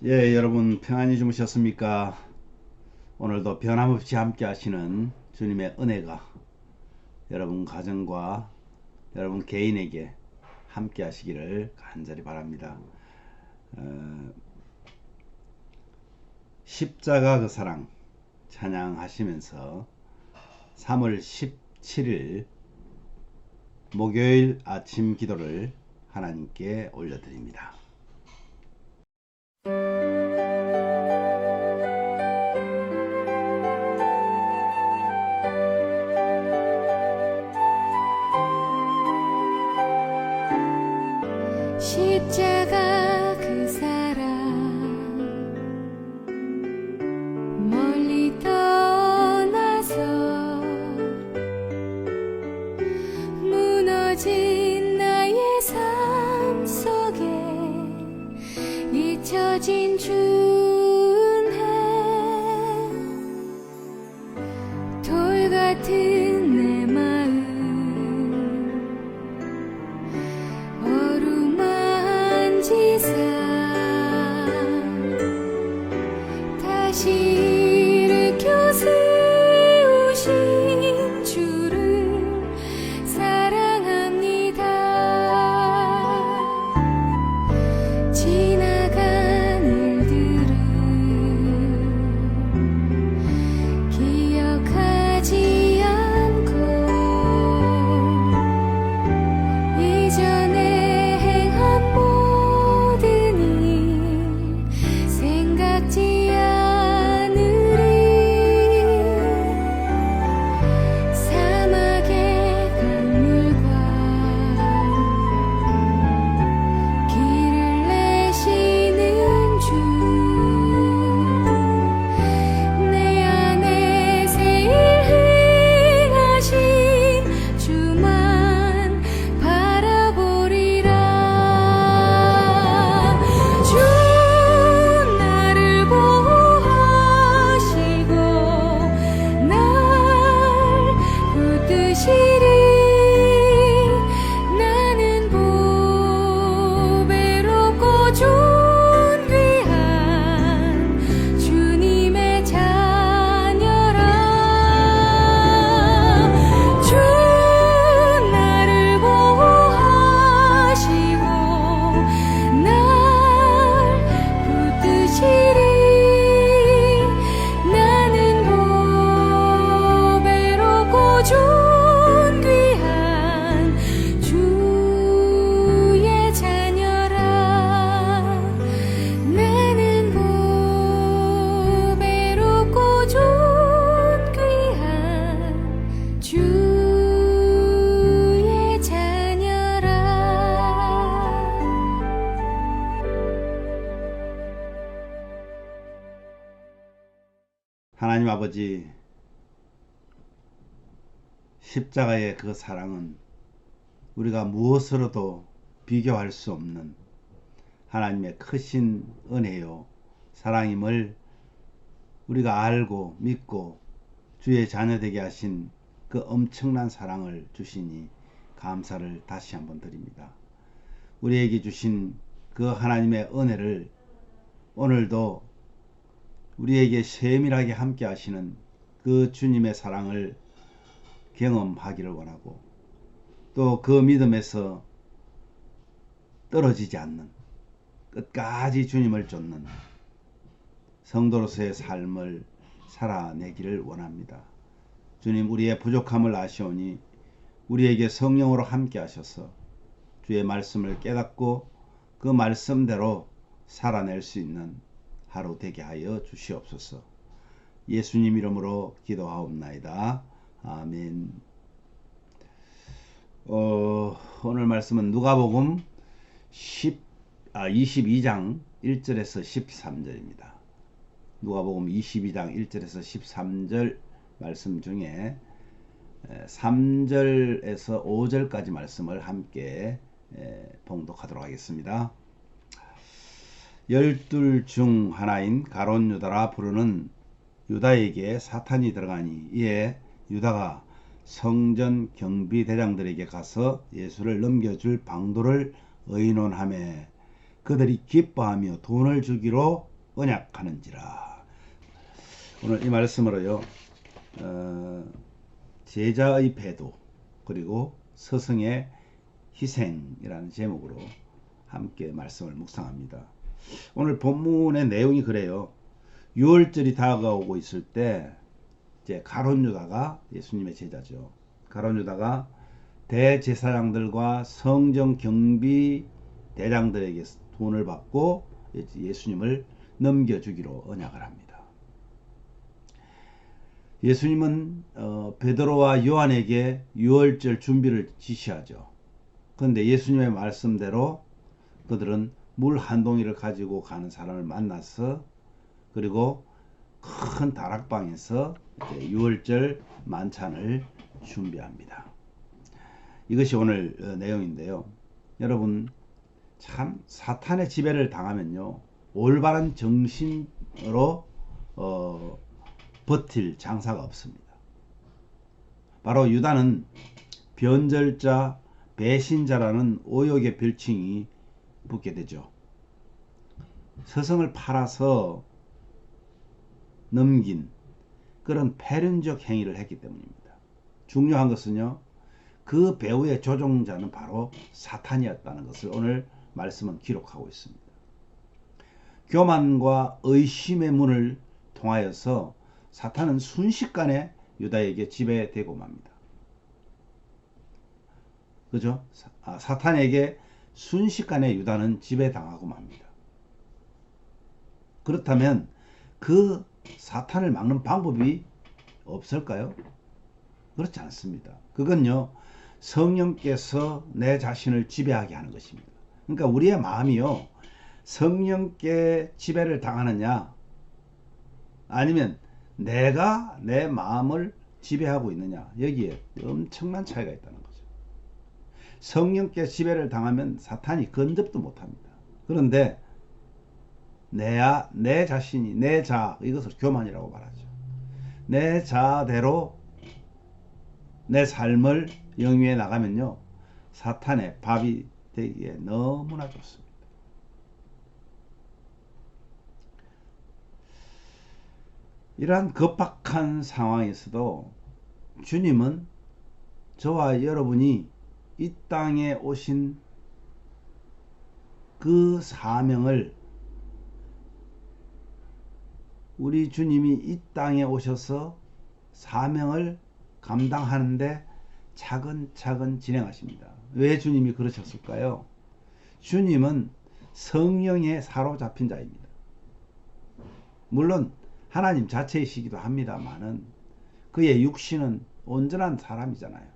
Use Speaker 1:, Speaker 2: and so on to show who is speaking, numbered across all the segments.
Speaker 1: 예, 여러분 평안히 주무셨습니까? 오늘도 변함없이 함께 하시는 주님의 은혜가 여러분 가정과 여러분 개인에게 함께 하시기를 간절히 바랍니다. 어, 십자가 그 사랑 찬양하시면서 3월 17일 목요일 아침 기도를 하나님께 올려드립니다.
Speaker 2: 십자가 그 사랑 멀리 떠나서 무너진 나의 삶 속에 잊혀진 준혜 돌 같은 내 마음 어루만지사 다시 일으켜 세우신 주를 사랑합니다. 지나간 일들을 기억하지 않고 이전에 행한 모든 일 생각지 않으리. 사막의 강물과 길을 내시는 주 내 안에 새 일 행하신 주만 바라보리라. 주 나를 보호하시고 날 붙드시리. 나는 보배롭고 존귀한 주님의 자녀라. 주 나를 보호하시고 날 붙드시리. 나는 보배롭고 존귀한 주의 자녀라. 나는 보배롭고 존귀한 주의 자녀라.
Speaker 1: 하나님 아버지, 십자가의 그 사랑은 우리가 무엇으로도 비교할 수 없는 하나님의 크신 은혜요 사랑임을 우리가 알고 믿고 주의 자녀 되게 하신 그 엄청난 사랑을 주시니 감사를 다시 한번 드립니다. 우리에게 주신 그 하나님의 은혜를 오늘도 우리에게 세밀하게 함께 하시는 그 주님의 사랑을 경험하기를 원하고, 또 그 믿음에서 떨어지지 않는 끝까지 주님을 쫓는 성도로서의 삶을 살아내기를 원합니다. 주님, 우리의 부족함을 아시오니 우리에게 성령으로 함께 하셔서 주의 말씀을 깨닫고 그 말씀대로 살아낼 수 있는 하루 되게 하여 주시옵소서. 예수님 이름으로 기도하옵나이다. 아멘. 오늘 말씀은 누가복음 22장 1절에서 13절입니다. 누가복음 22장 1절에서 13절 말씀 중에 3절에서 5절까지 말씀을 함께 봉독하도록 하겠습니다. 12 중 하나인 가룟 유다라 부르는 유다에게 사탄이 들어가니, 이에 유다가 성전 경비대장들에게 가서 예수를 넘겨줄 방도를 의논하매 그들이 기뻐하며 돈을 주기로 언약하는지라. 오늘 이 말씀으로요, 제자의 배도 그리고 스승의 희생이라는 제목으로 함께 말씀을 묵상합니다. 오늘 본문의 내용이 그래요. 유월절이 다가오고 있을 때 이제 가룟 유다가, 예수님의 제자죠, 가룟 유다가 대제사장들과 성전 경비 대장들에게 돈을 받고 예수님을 넘겨주기로 언약을 합니다. 예수님은 베드로와 요한에게 유월절 준비를 지시하죠. 그런데 예수님의 말씀대로 그들은 물 한 동이를 가지고 가는 사람을 만나서, 그리고 큰 다락방에서 유월절 만찬을 준비합니다. 이것이 오늘 내용인데요. 여러분, 참 사탄의 지배를 당하면요, 올바른 정신으로 버틸 장사가 없습니다. 바로 유다는 변절자, 배신자라는 오역의 별칭이 붙게 되죠. 스승을 팔아서 넘긴 그런 패륜적 행위를 했기 때문입니다. 중요한 것은요, 그 배후의 조종자는 바로 사탄이었다는 것을 오늘 말씀은 기록하고 있습니다. 교만과 의심의 문을 통하여서 사탄은 순식간에 유다에게 지배되고 맙니다. 그죠? 사탄에게 순식간에 유다는 지배당하고 맙니다. 그렇다면 그 사탄을 막는 방법이 없을까요? 그렇지 않습니다. 그건요, 성령께서 내 자신을 지배하게 하는 것입니다. 그러니까 우리의 마음이요, 성령께 지배를 당하느냐, 아니면 내가 내 마음을 지배하고 있느냐, 여기에 엄청난 차이가 있다는 거죠. 성령께 지배를 당하면 사탄이 근접도 못합니다. 그런데 내 자신이, 내 자, 이것을 교만이라고 말하죠. 내 자대로 내 삶을 영위해 나가면요, 사탄의 밥이 되기에 너무나 좋습니다. 이러한 급박한 상황에서도 주님은 저와 여러분이 이 땅에 오신 그 사명을, 우리 주님이 이 땅에 오셔서 사명을 감당하는데 차근차근 진행하십니다. 왜 주님이 그러셨을까요? 주님은 성령에 사로잡힌 자입니다. 물론 하나님 자체이시기도 합니다만은 그의 육신은 온전한 사람이잖아요.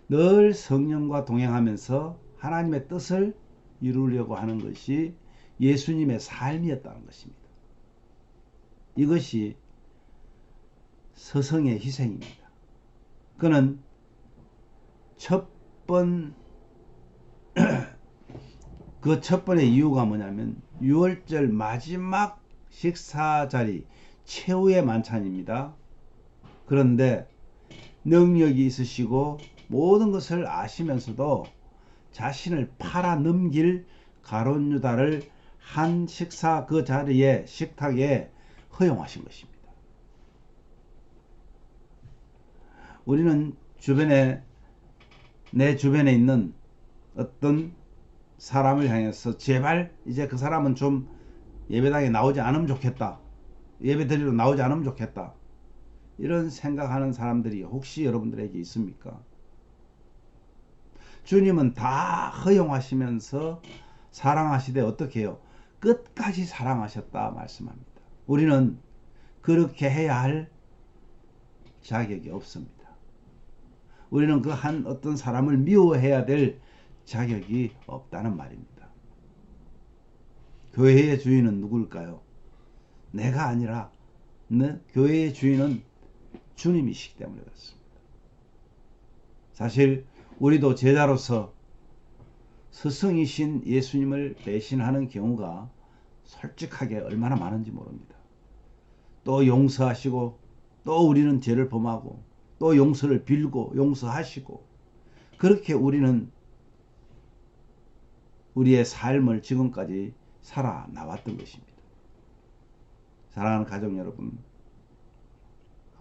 Speaker 1: 늘 성령과 동행하면서 하나님의 뜻을 이루려고 하는 것이 예수님의 삶이었다는 것입니다. 이것이 스승의 희생입니다. 그는 그 첫 번의 이유가 뭐냐면 유월절 마지막 식사 자리, 최후의 만찬입니다. 그런데 능력이 있으시고 모든 것을 아시면서도 자신을 팔아 넘길 가룟 유다를 한 식사 그 자리에, 식탁에 허용하신 것입니다. 우리는 내 주변에 있는 어떤 사람을 향해서 제발 이제 그 사람은 좀 예배당에 나오지 않으면 좋겠다, 예배 드리러 나오지 않으면 좋겠다, 이런 생각하는 사람들이 혹시 여러분들에게 있습니까? 주님은 다 허용하시면서 사랑하시되 어떻게 해요? 끝까지 사랑하셨다 말씀합니다. 우리는 그렇게 해야 할 자격이 없습니다. 우리는 그 한 어떤 사람을 미워해야 될 자격이 없다는 말입니다. 교회의 주인은 누굴까요? 내가 아니라 교회의 주인은 주님이시기 때문에 그렇습니다. 사실 우리도 제자로서 스승이신 예수님을 배신하는 경우가 솔직하게 얼마나 많은지 모릅니다. 또 용서하시고 또 우리는 죄를 범하고 또 용서를 빌고 용서하시고, 그렇게 우리는 우리의 삶을 지금까지 살아 나왔던 것입니다. 사랑하는 가족 여러분,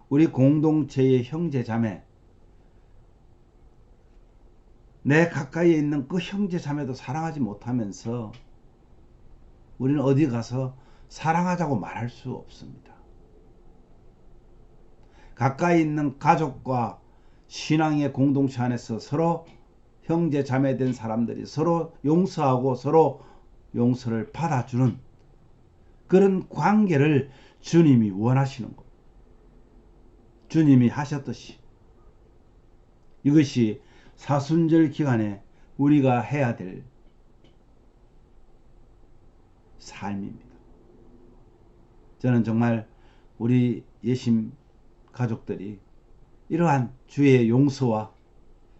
Speaker 1: 우리 공동체의 형제 자매, 내 가까이에 있는 그 형제 자매도 사랑하지 못하면서 우리는 어디 가서 사랑하자고 말할 수 없습니다. 가까이 있는 가족과 신앙의 공동체 안에서 서로 형제 자매 된 사람들이 서로 용서하고 서로 용서를 받아주는 그런 관계를 주님이 원하시는 것. 주님이 하셨듯이 이것이 사순절 기간에 우리가 해야 될 삶입니다. 저는 정말 우리 예심 가족들이 이러한 주의 용서와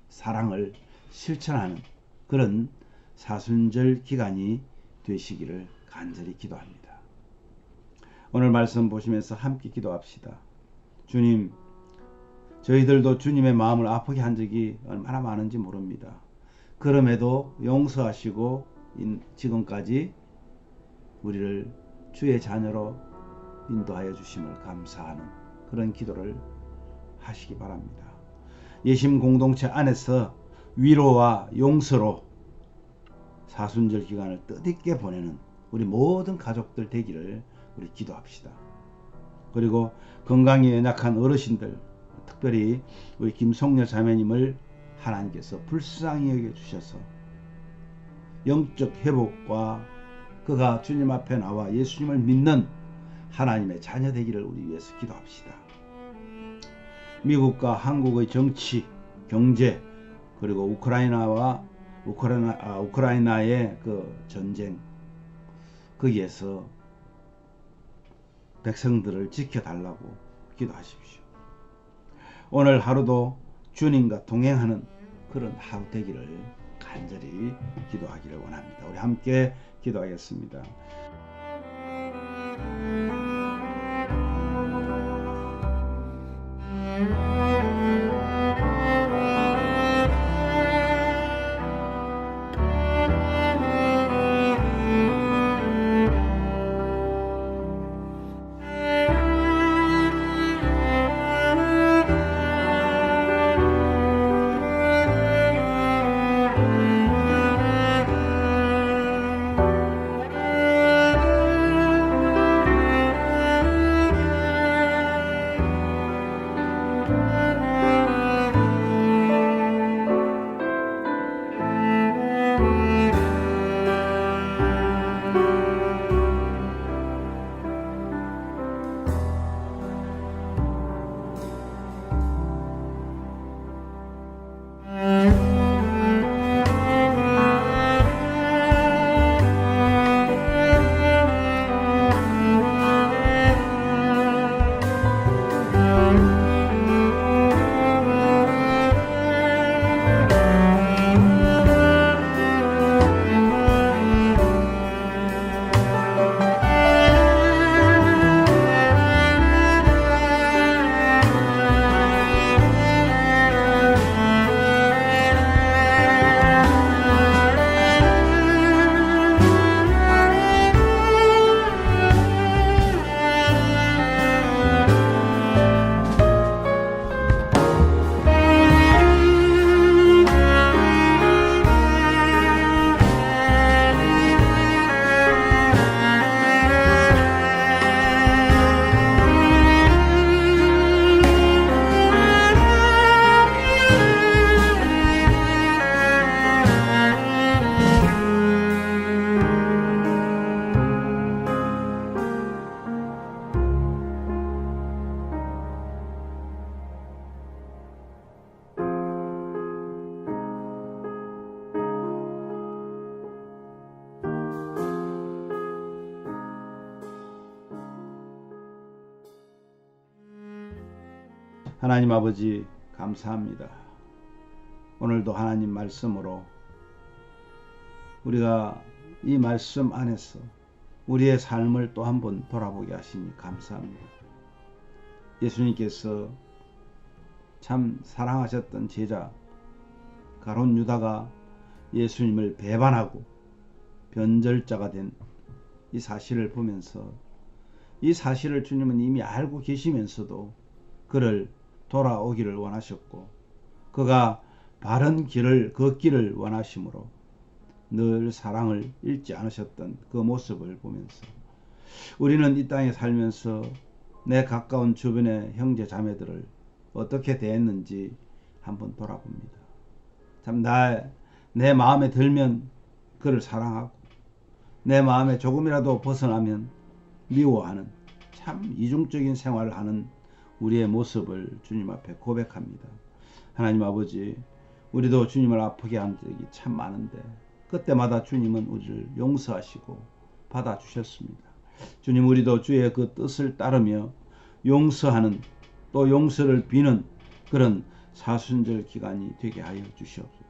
Speaker 1: 사랑을 실천하는 그런 사순절 기간이 되시기를 간절히 기도합니다. 오늘 말씀 보시면서 함께 기도합시다. 주님, 저희들도 주님의 마음을 아프게 한 적이 얼마나 많은지 모릅니다. 그럼에도 용서하시고 지금까지 우리를 주의 자녀로 인도하여 주심을 감사하는 그런 기도를 하시기 바랍니다. 예심 공동체 안에서 위로와 용서로 사순절 기간을 뜻있게 보내는 우리 모든 가족들 되기를 우리 기도합시다. 그리고 건강이 연약한 어르신들, 특별히 우리 김송녀 자매님을 하나님께서 불쌍히 여겨주셔서 영적 회복과 그가 주님 앞에 나와 예수님을 믿는 하나님의 자녀 되기를 우리 위해서 기도합시다. 미국과 한국의 정치, 경제, 그리고 우크라이나의 그 전쟁, 거기에서 백성들을 지켜달라고 기도하십시오. 오늘 하루도 주님과 동행하는 그런 하루 되기를 간절히 기도하기를 원합니다. 우리 함께 기도하겠습니다. 하나님 아버지 감사합니다. 오늘도 하나님 말씀으로 우리가 이 말씀 안에서 우리의 삶을 또 한번 돌아보게 하시니 감사합니다. 예수님께서 참 사랑하셨던 제자 가룟 유다가 예수님을 배반하고 변절자가 된 이 사실을 보면서 이 사실을 주님은 이미 알고 계시면서도 그를 돌아오기를 원하셨고 그가 바른 길을 걷기를 원하시므로 늘 사랑을 잃지 않으셨던 그 모습을 보면서 우리는 이 땅에 살면서 내 가까운 주변의 형제 자매들을 어떻게 대했는지 한번 돌아봅니다. 참 내 마음에 들면 그를 사랑하고 내 마음에 조금이라도 벗어나면 미워하는 참 이중적인 생활을 하는 우리의 모습을 주님 앞에 고백합니다. 하나님 아버지, 우리도 주님을 아프게 한 적이 참 많은데 그때마다 주님은 우리를 용서하시고 받아주셨습니다. 주님, 우리도 주의 그 뜻을 따르며 용서하는 또 용서를 비는 그런 사순절 기간이 되게 하여 주시옵소서.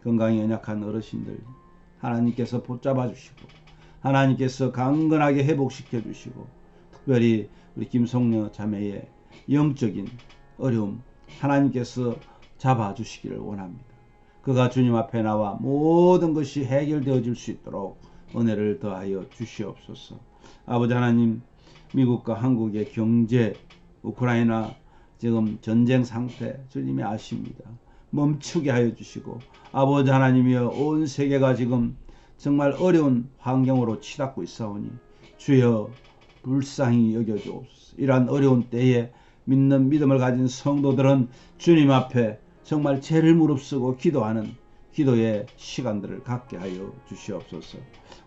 Speaker 1: 건강이 연약한 어르신들 하나님께서 붙잡아 주시고 하나님께서 강건하게 회복시켜 주시고 특별히 우리 김송녀 자매의 영적인 어려움 하나님께서 잡아주시기를 원합니다. 그가 주님 앞에 나와 모든 것이 해결되어질 수 있도록 은혜를 더하여 주시옵소서. 아버지 하나님, 미국과 한국의 경제, 우크라이나 지금 전쟁 상태 주님이 아십니다. 멈추게 하여 주시고 아버지 하나님이여 온 세계가 지금 정말 어려운 환경으로 치닫고 있사오니 주여 불쌍히 여겨주옵소서. 이러한 어려운 때에 믿는 믿음을 가진 성도들은 주님 앞에 정말 죄를 무릅쓰고 기도하는 기도의 시간들을 갖게 하여 주시옵소서.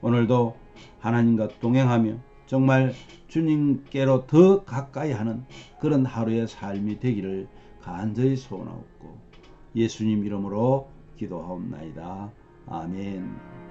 Speaker 1: 오늘도 하나님과 동행하며 정말 주님께로 더 가까이 하는 그런 하루의 삶이 되기를 간절히 소원하옵고 예수님 이름으로 기도하옵나이다. 아멘.